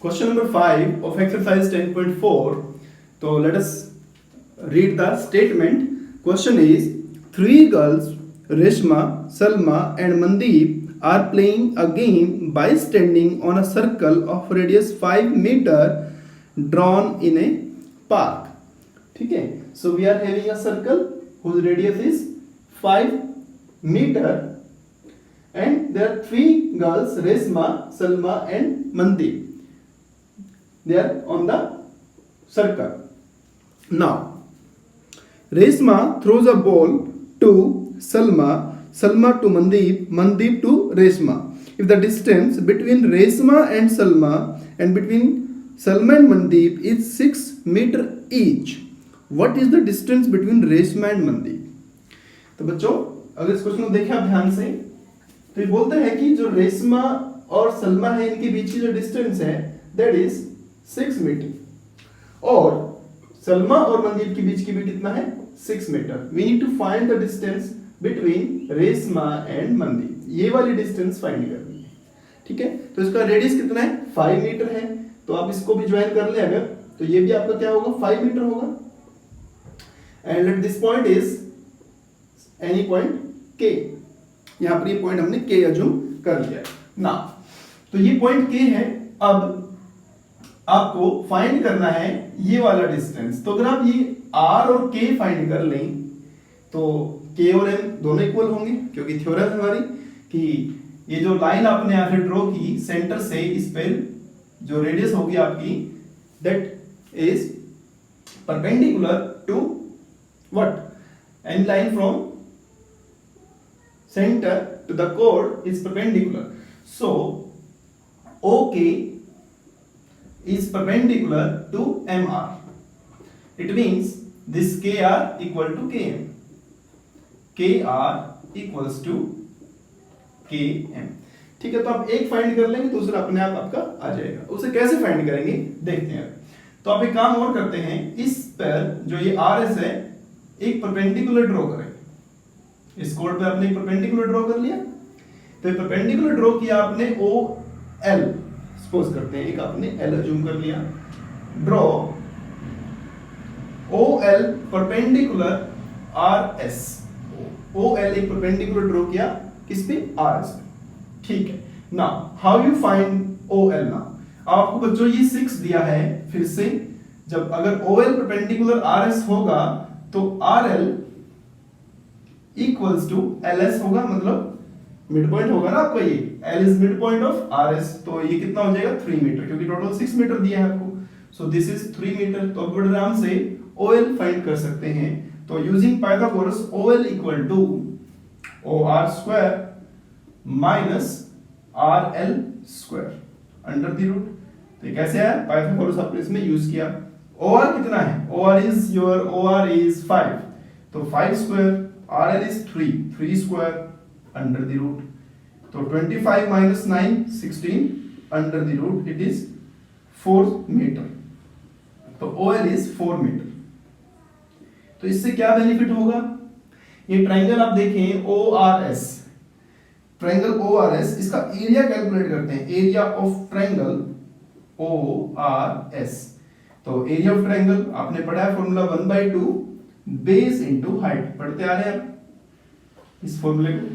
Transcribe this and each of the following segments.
Question number 5 of exercise 10.4. So let us read the statement. Question is, three girls, Reshma, Salma and Mandeep are playing a game by standing on a circle of radius 5 meter drawn in a park. ठीक है, so we are having a circle whose radius is 5 meter and there are three girls, Reshma, Salma and Mandeep. They are on the circle. Now, Reshma throws a ball to Salma, Salma to Mandeep, Mandeep to Reshma. If the distance between Reshma and Salma and between Salma and Mandeep is 6 meter each, what is the distance between Reshma and Mandeep? तो बच्चों अगर इस question को देखें आप ध्यान से तो ये बोलते हैं कि जो रेशमा और सलमा है इनके बीच की जो डिस्टेंस है दैट इज 6 मीटर और सलमा और मनदीप के बीच की भी कितना है 6 meter. We need to find the distance between Reshma and Mandeep. ये वाली डिस्टेंस फाइंड करनी है. ठीक है, तो इसका रेडियस कितना है 5 मीटर है. तो आप इसको भी ज्वाइन कर ले अगर तो ये भी आपका क्या होगा 5 मीटर होगा. And let this point is any point के. यहां पर ये पॉइंट हमने के अज्यूम कर लिया ना. तो ये पॉइंट के है. अब आपको फाइंड करना है ये वाला डिस्टेंस. तो अगर आप ये r और k फाइंड कर लें तो k और m दोनों इक्वल होंगे क्योंकि थ्योरम है हमारी कि ये जो लाइन आपने यहां से ड्रॉ की सेंटर से इस पर जो रेडियस होगी आपकी that is perpendicular to what any line from center to the chord is perpendicular. So OK is perpendicular to MR. It means this KR equal to KM. KR equals to KM. ठीक है, तो आप एक find कर लेंगे दूसरा अपने आप आपका आ जाएगा. उसे कैसे फाइंड करेंगे देखते हैं. तो आप एक काम और करते हैं, इस पर जो ये RS है एक परपेंडिकुलर ड्रॉ करें. इस कोड पे आपने परपेंडिकुलर ड्रॉ कर लिया. तो ये परपेंडिकुलर ड्रॉ किया आपने OL सपोज करते हैं एक आपने L अज्यूम कर लिया. Draw OL perpendicular RS. OL एक परपेंडिकुलर ड्रॉ किया किस पे RS पे. ठीक है, now how you find OL. Now आपको बच्चों ये 6 दिया है. फिर से जब अगर OL परपेंडिकुलर RS होगा तो RL इक्वल्स टू LS होगा. मतलब मिड पॉइंट होगा ना आपका ये. L is mid point of RS. तो ये कितना हो जाएगा 3 मीटर क्योंकि टोटल 6 मीटर दिया है आपको. So this is 3 meter. तो अब आराम से OL फाइंड कर सकते हैं. तो using Pythagoras OL equal to OR square minus RL square under the root. तो ये कैसे है पाइथागोरस आपने इसमें यूज किया. OR कितना है OR इज 5. तो 5 square RL is 3 square under the root. So 25 minus 9 16 under the root it is 4 meter. तो OL is 4 meter. तो इससे क्या बेनिफिट होगा. ये ट्रायंगल आप देखें ORS. ट्रायंगल ORS इसका एरिया कैलकुलेट करते हैं. Area of triangle ORS. तो एरिया ऑफ ट्रायंगल आपने पढ़ा है फॉर्मूला 1/2 बेस इनटू हाइट. पढ़ते आ रहे हैं आप इस फॉर्मूले को.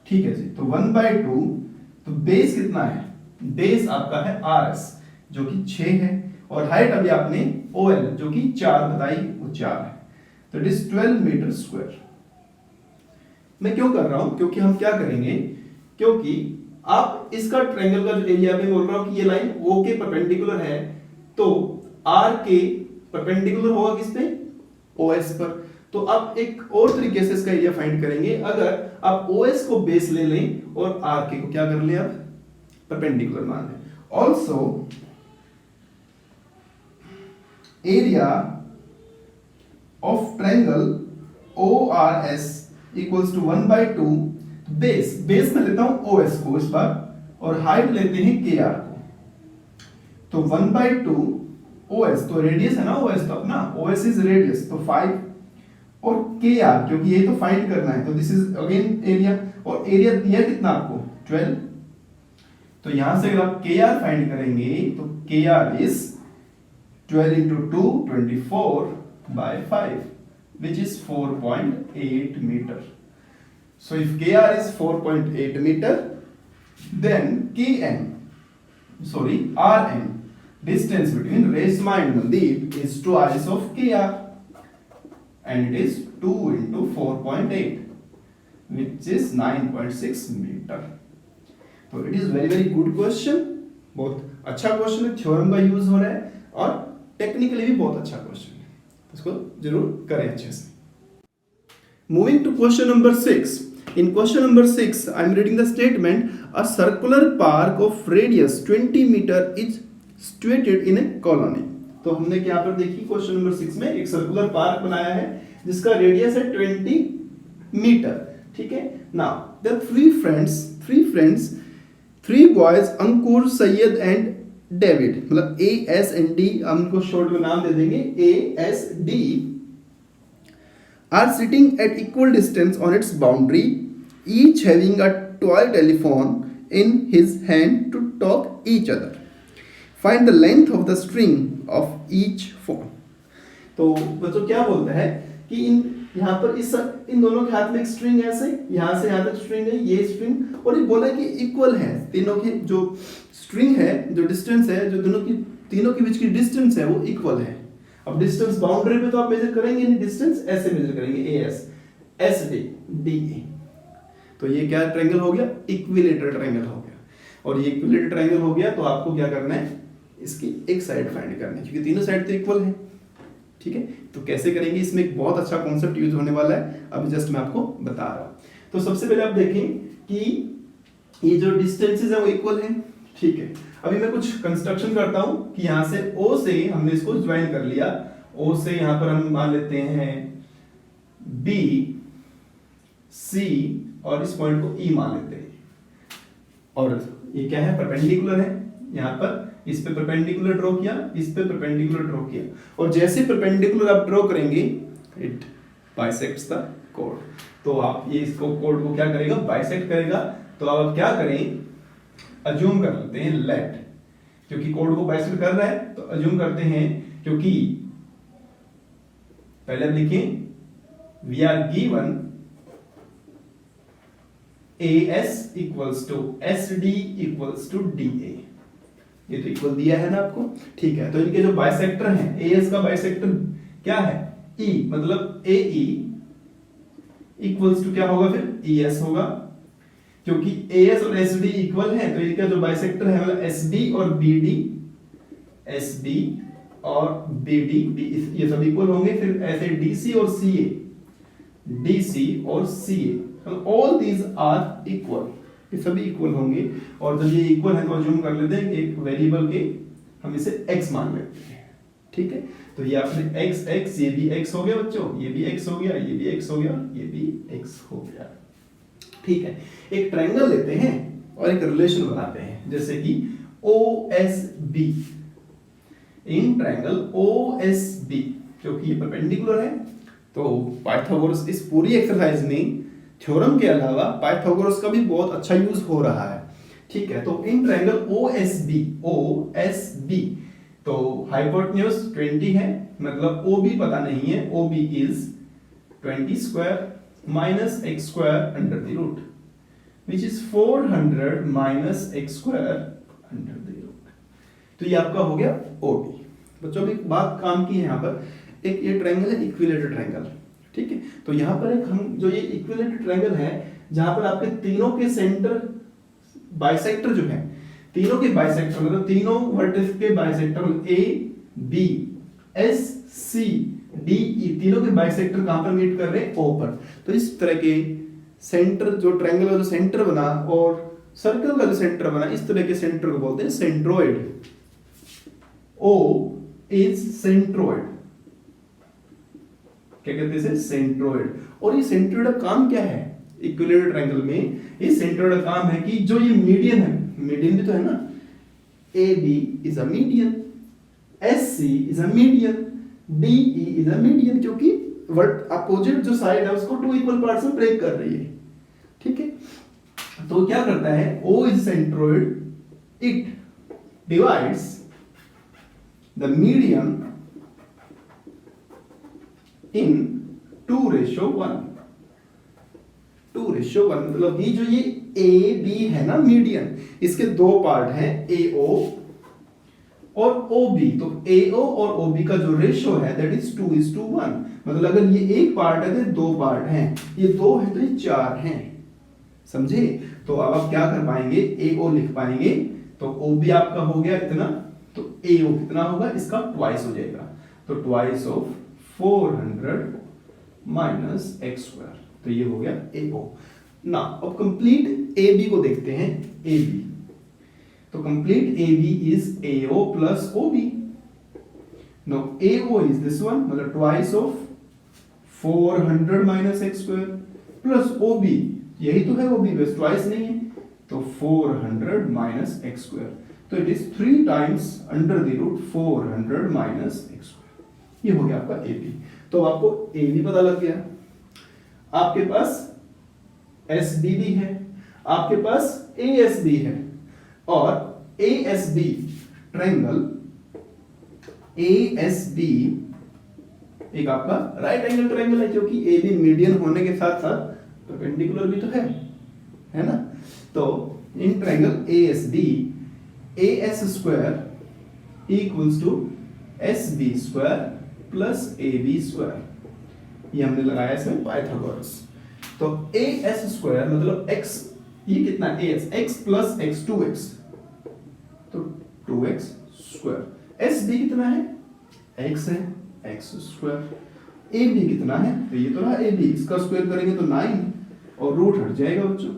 ठीक है जी. तो 1/2 तो बेस कितना है. बेस आपका है RS जो कि 6 है और हाइट अभी आपने OL जो कि 4 बताई वो 4 है. तो इट इज 12 मीटर स्क्वायर. मैं क्यों कर रहा हूं क्योंकि हम क्या करेंगे क्योंकि आप इसका ट्रायंगल का जो एरिया में बोल रहा हूं कि ये लाइन O के परपेंडिकुलर है तो R के परपेंडिकुलर होगा किस पे OS पर. तो आप एक और तरीके से इसका एरिया फाइंड करेंगे. अगर आप OS को बेस ले लें और RK को क्या कर लें आप परपेंडिकुलर मान लें. Also area of triangle ORS equals to 1/2 base में लेता हूं OS को इस बार और हाइट लेते हैं KR को. तो 1/2 OS तो रेडियस है ना OS तो अपना OS इज रेडियस तो 5 और KR क्योंकि ये तो फाइंड करना है. तो दिस इज अगेन एरिया और एरिया दिया कितना आपको 12. तो यहां से अगर आप के आर फाइंड करेंगे तो के are is 12 into 2 24 by 5 which is 4.8 meter. So if kr is 4.8 meter, then rn, distance between Reshma and Mandeep is twice of kr, and it is 2 into 4.8 which is 9.6 meter. तो it is very good question, बहुत अच्छा question है, theorem का use हो रहा है और technically भी बहुत अच्छा क्वेश्चन है, इसको जरूर करें अच्छे से. Moving to question number 6. In question number 6, I am reading the statement: a circular park of radius 20 meter is situated in a colony. तो हमने यहाँ पर देखी क्वेश्चन नंबर 6 में एक सर्कुलर पार्क बनाया है जिसका रेडियस है 20 मीटर. ठीक है. Now the three boys Ankur, Syed and David, मतलब ASD, हम इनको शॉर्ट में नाम दे देंगे ASD, are sitting at equal distance on its boundary, each having a toy telephone in his hand to talk each other. Find the length of the string of each phone. तो बच्चों क्या बोलता है कि यहाँ पर इन दोनों के हाथ में एक स्ट्रिंग है, ऐसे यहाँ से यहाँ तक स्ट्रिंग है, ये स्ट्रिंग, और ये बोला कि इक्वल है, तीनों की जो स्ट्रिंग है, जो डिस्टेंस है, जो तीनों के बीच की डिस्टेंस है वो इक्वल है. अब डिस्टेंस बाउंड्री पे तो आप मेजर करेंगे नहीं, डिस्टेंस ऐसे मेजर करेंगे AS SD DA. तो ये क्या ट्रायंगल हो गया? इक्विलेटरल ट्रायंगल हो गया. और ये इक्विलेटरल ट्रायंगल हो गया तो आपको क्या करना है, इसकी एक साइड फाइंड करनी है, क्योंकि तीनों साइड तो इक्वल है. ठीक है. तो कैसे करेंगे, इसमें एक बहुत अच्छा कॉन्सेप्ट यूज होने वाला है, अभी जस्ट मैं आपको बता रहा हूं. तो सबसे पहले आप देखें कि ये जो डिस्टेंसेस है वो इक्वल है. ठीक है. अभी मैं कुछ कंस्ट्रक्शन करता हूं कि यहां से O से हमने इसको ज्वाइन कर लिया. O से यहां पर हम मान लेते हैं B C और इस पॉइंट को E मान लेते हैं. और ये क्या है, परपेंडिकुलर है. यहां पर इस पे परपेंडिकुलर ड्रॉ किया, इस पे परपेंडिकुलर ड्रॉ किया, और जैसे परपेंडिकुलर आप ड्रॉ करेंगे इट बाइसेक्ट्स द कोड. तो आप ये इसको कोड को क्या करेगा, बाइसेक्ट करेगा. तो आप क्या करें, अज्यूम कर लेते हैं लेट, क्योंकि कोड को बाइसेक्ट कर रहा है तो अज्यूम करते हैं, क्योंकि पहले अब लिखें we are given AS equals to SD equals to DA. ये तो इक्वल दिया है ना आपको. ठीक है. तो इनके जो बाइसेक्टर हैं, AS का बाइसेक्टर क्या है, E, मतलब AE इक्वल्स टू क्या होगा फिर, ES होगा, क्योंकि AS और SD इक्वल है. तो इनका जो बाइसेक्टर है मतलब SD और BD, SD और BD, ये सब इक्वल होंगे. फिर ऐसे DC और CA, DC और CA, all these are equal, ये सभी इक्वल होंगे. और जब ये इक्वल है तो अज्यूम कर लेते हैं एक वेरिएबल के हम इसे x मान लेते हैं. ठीक है. तो ये आपने x, ये भी x हो गया बच्चों, ये भी x हो गया, ये भी x हो गया, ये भी x हो गया. ठीक है. एक ट्रायंगल लेते हैं और एक रिलेशन बनाते हैं, जैसे कि OSB. इन ट्रायंगल OSB, क्योंकि ये परपेंडिकुलर है, तो पाइथागोरस इस पूरी एक्सरसाइज में थ्योरम के अलावा पाइथागोरस का भी बहुत अच्छा यूज हो रहा है. ठीक है. तो इन ट्रायंगल OSB, तो हाइपोटेन्यूज 20 है, मतलब OB पता नहीं है. OB is 20 square minus x square under the root, which is 400 minus x square under the root. तो ये आपका हो गया OB. बच्चों भी बात काम की है यहाँ पर. एक ये ट्रायंगल है इक्विलेटरल ट्रायंगल. ठीक है. तो यहाँ पर एक हम जो ये इक्विलेटरल ट्रायंगल है, जहां पर आपके तीनों के सेंटर बाइसेक्टर जो है, तीनों के बाइसेक्टर मतलब तीनों वर्टेक्स के bisector A B S C D E, तीनों के बाइसेक्टर कहां पर मीट कर रहे हैं, O पर. तो इस तरह के सेंटर, जो ट्रायंगल का जो सेंटर बना और सर्कल का जो सेंटर बना, इस तरह के सेंटर को बोलते हैं सेंट्रोइड. O is centroid. क्या कहते हैं, सेंट्रोइड. और ये सेंट्रोइड का काम क्या है इक्विलेटरल ट्रायंगल में, इस सेंट्रोइड का काम है कि जो ये मीडियन है, मीडियन भी तो है ना, AB is a median, SC is a median, DE is a median, क्योंकि अपोजिट जो साइड है उसको टू इक्वल पार्ट्स में ब्रेक कर रही है. ठीक है. तो क्या करता है, O is centroid it divides the median in 2:1. 2:1 मतलब ये जो ये ए बी है ना मीडियन, इसके दो पार्ट हैं ए ओ और ओ बी। तो ए ओ और ओ बी का जो रेशियो है दैट इज 2:1। मतलब अगर ये एक पार्ट है तो दो पार्ट हैं, ये दो है तो ये चार हैं, समझे। तो अब आप क्या कर पाएंगे, ए ओ लिख पाएंगे। तो ओ बी आपका हो गया इतना, तो ए ओ कितना होगा, इसका ट्वाइस हो जाएगा। तो twice of 400 minus x square, तो ये हो गया ए ओ ना। अब कंप्लीट ए बी को देखते हैं, ए बी। तो complete A B is A O plus O B. No A O is this one, मतलब twice of 400 minus x square plus O B, यही तो है ओ बी, बस ट्वाइस नहीं है। तो 400 माइनस एक्स स्क्वायर, तो it is 3 times under the root 400 minus x square. ये हो गया आपका ए बी। तो आपको ए बी पता लग गया। आपके पास एस बी भी है, आपके पास ए एस बी है, और A S B triangle A S B एक आपका राइट एंगल ट्रायंगल है, क्योंकि ए बी मीडियन होने के साथ साथ परपेंडिकुलर भी तो है ना। तो in triangle A S B, A S square equals to S B square plus A B square, ये हमने लगाया इसमें पाइथागोरस। तो ए एस स्क्वायर मतलब x, ये कितना है, A S, x plus X 2x, तो 2x स्क्वायर। एस बी कितना है, x है, x स्क्वायर। ए बी कितना है, तो ये तो रहा ए बी, इसका स्क्वायर करेंगे तो 9 और रूट हट जाएगा बच्चों।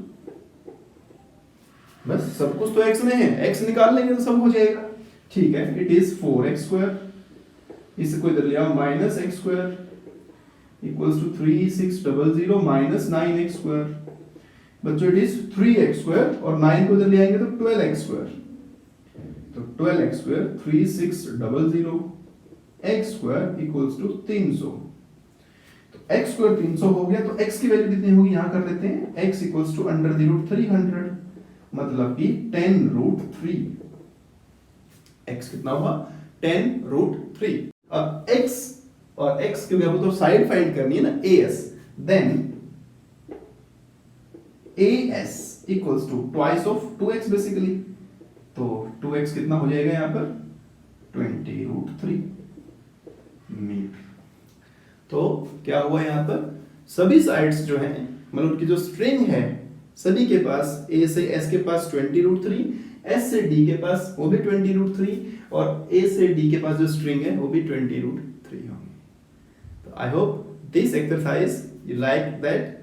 बस सब कुछ तो x में है, x निकाल लेंगे तो सब हो जाएगा। ठीक है, इट इज 4x स्क्वायर, इसको इधर ले आओ minus x square equals to 3600 minus 9x square. बच्चों इट इज 3x स्क्वायर और 9 को इधर ले आएंगे तो 12x स्क्वायर, तो 12x square 3600 x square equals to 300। तो x स्क्वायर 300 हो गया, तो x की वैल्यू कितनी होगी यहां कर लेते हैं, x equals to under the root 300, मतलब कि 10 रूट 3। x कितना हुआ, 10 रूट 3। अब x और x क्योंकि हमको तो साइड फाइंड करनी है ना, as, then as equals to twice of 2x basically. तो 2x कितना हो जाएगा यहां पर, 20 रूट 3 मीटर। तो क्या हुआ यहां पर, सभी साइड्स जो हैं, मतलब उनकी जो स्ट्रिंग है सभी के पास, a से s के पास 20 रूट 3, s से d के पास वो भी 20 रूट 3, और a से d के पास जो स्ट्रिंग है वो भी 20 रूट 3 होंगे। तो I hope this exercise you like that.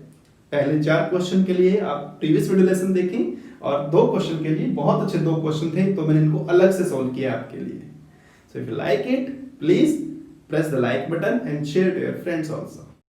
पहले 4 क्वेश्चन के लिए आप प्रीवियस वीडियो लेसन देखें, और 2 क्वेश्चन के लिए बहुत अच्छे 2 क्वेश्चन थे, तो मैंने इनको अलग से सॉल्व किया आपके लिए। So if you like it, please press the like button and share to your friends also.